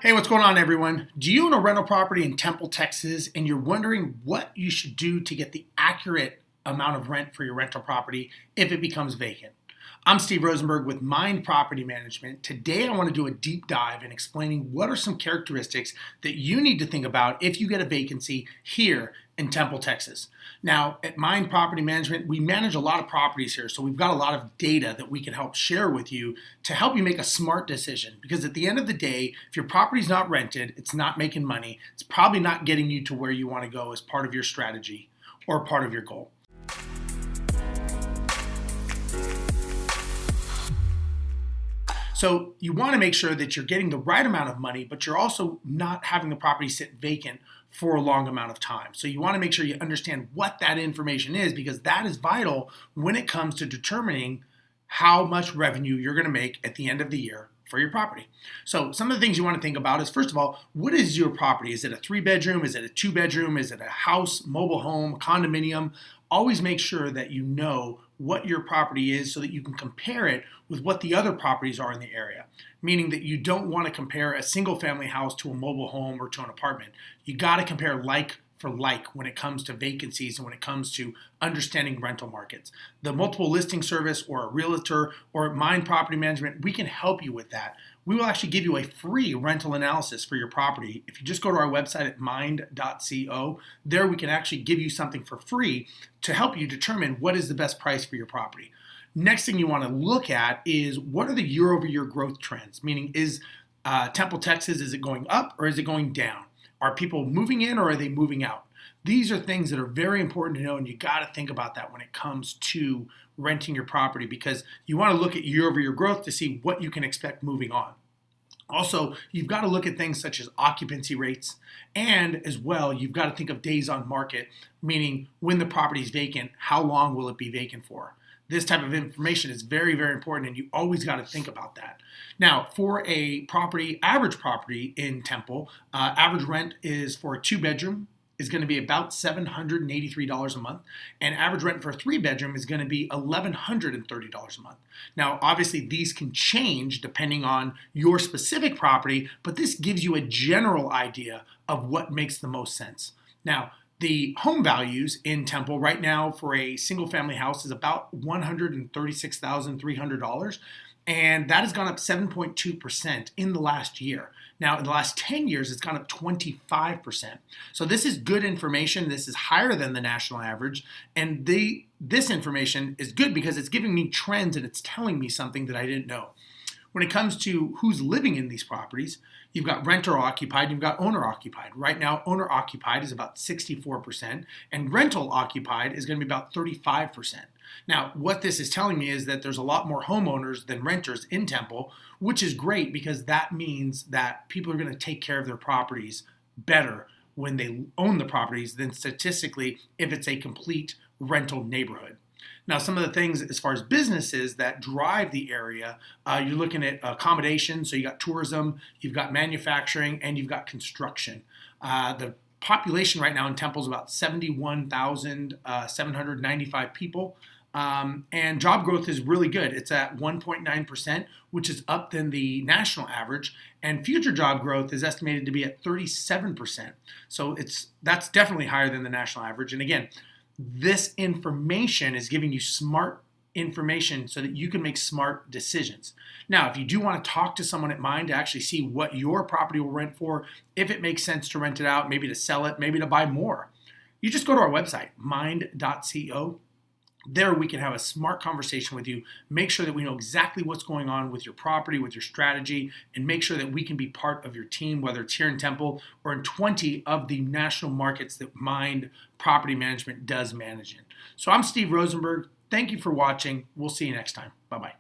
Hey, what's going on, everyone? Do you own a rental property in Temple, Texas, and you're wondering what you should do to get the accurate amount of rent for your rental property if it becomes vacant? I'm Steve Rosenberg with Mynd Property Management. Today, I want to do a deep dive in explaining what are some characteristics that you need to think about if you get a vacancy here in Temple, Texas. Now, at Mynd Property Management, we manage a lot of properties here, so we've got a lot of data that we can help share with you to help you make a smart decision. Because at the end of the day, if your property's not rented, it's not making money, it's probably not getting you to where you want to go as part of your strategy or part of your goal. So you want to make sure that you're getting the right amount of money, but you're also not having the property sit vacant for a long amount of time. So you want to make sure you understand what that information is, because that is vital when it comes to determining how much revenue you're going to make at the end of the year for your property. So some of the things you want to think about is, first of all, what is your property? Is it a 3-bedroom? Is it a 2-bedroom? Is it a house, mobile home, condominium? Always make sure that you know what your property is so that you can compare it with what the other properties are in the area. Meaning that you don't want to compare a single family house to a mobile home or to an apartment. You got to compare like for like when it comes to vacancies and when it comes to understanding rental markets. The multiple listing service or a realtor or Mynd Property Management, we can help you with that. We will actually give you a free rental analysis for your property. If you just go to our website at mynd.co, there we can actually give you something for free to help you determine what is the best price for your property. Next thing you want to look at is, what are the year-over-year growth trends? Meaning, is Temple, Texas, is it going up or is it going down? Are people moving in or are they moving out? These are things that are very important to know, and you got to think about that when it comes to renting your property, because you want to look at year-over-year growth to see what you can expect moving on. Also, you've got to look at things such as occupancy rates, and as well, you've got to think of days on market, meaning when the property is vacant, how long will it be vacant for? This type of information is very, very important, and you always got to think about that. Now, for a property, average property in Temple, average rent is for a 2-bedroom is going to be about $783 a month, and average rent for a 3-bedroom is going to be $1,130 a month. Now, obviously, these can change depending on your specific property, but this gives you a general idea of what makes the most sense. Now, the home values in Temple right now for a single family house is about $136,300, and that has gone up 7.2% in the last year. Now, in the last 10 years, it's gone up 25%. So this is good information. This is higher than the national average, and this information is good because it's giving me trends and it's telling me something that I didn't know. When it comes to who's living in these properties, you've got renter occupied, you've got owner occupied. Right now, owner occupied is about 64%, and rental occupied is going to be about 35%. Now, what this is telling me is that there's a lot more homeowners than renters in Temple, which is great because that means that people are going to take care of their properties better when they own the properties than statistically if it's a complete rental neighborhood. Now, some of the things as far as businesses that drive the area, you're looking at accommodation. So you got tourism, you've got manufacturing, and you've got construction. The population right now in Temple is about 71,795 people. And job growth is really good. It's at 1.9%, which is up than the national average. And future job growth is estimated to be at 37%. So that's definitely higher than the national average. And again, this information is giving you smart information so that you can make smart decisions. Now, if you do want to talk to someone at Mynd to actually see what your property will rent for, if it makes sense to rent it out, maybe to sell it, maybe to buy more, you just go to our website, mynd.co. There we can have a smart conversation with you, make sure that we know exactly what's going on with your property, with your strategy, and make sure that we can be part of your team, whether it's here in Temple or in 20 of the national markets that Mynd Property Management does manage in. So I'm Steve Rosenberg. Thank you for watching. We'll see you next time. Bye-bye.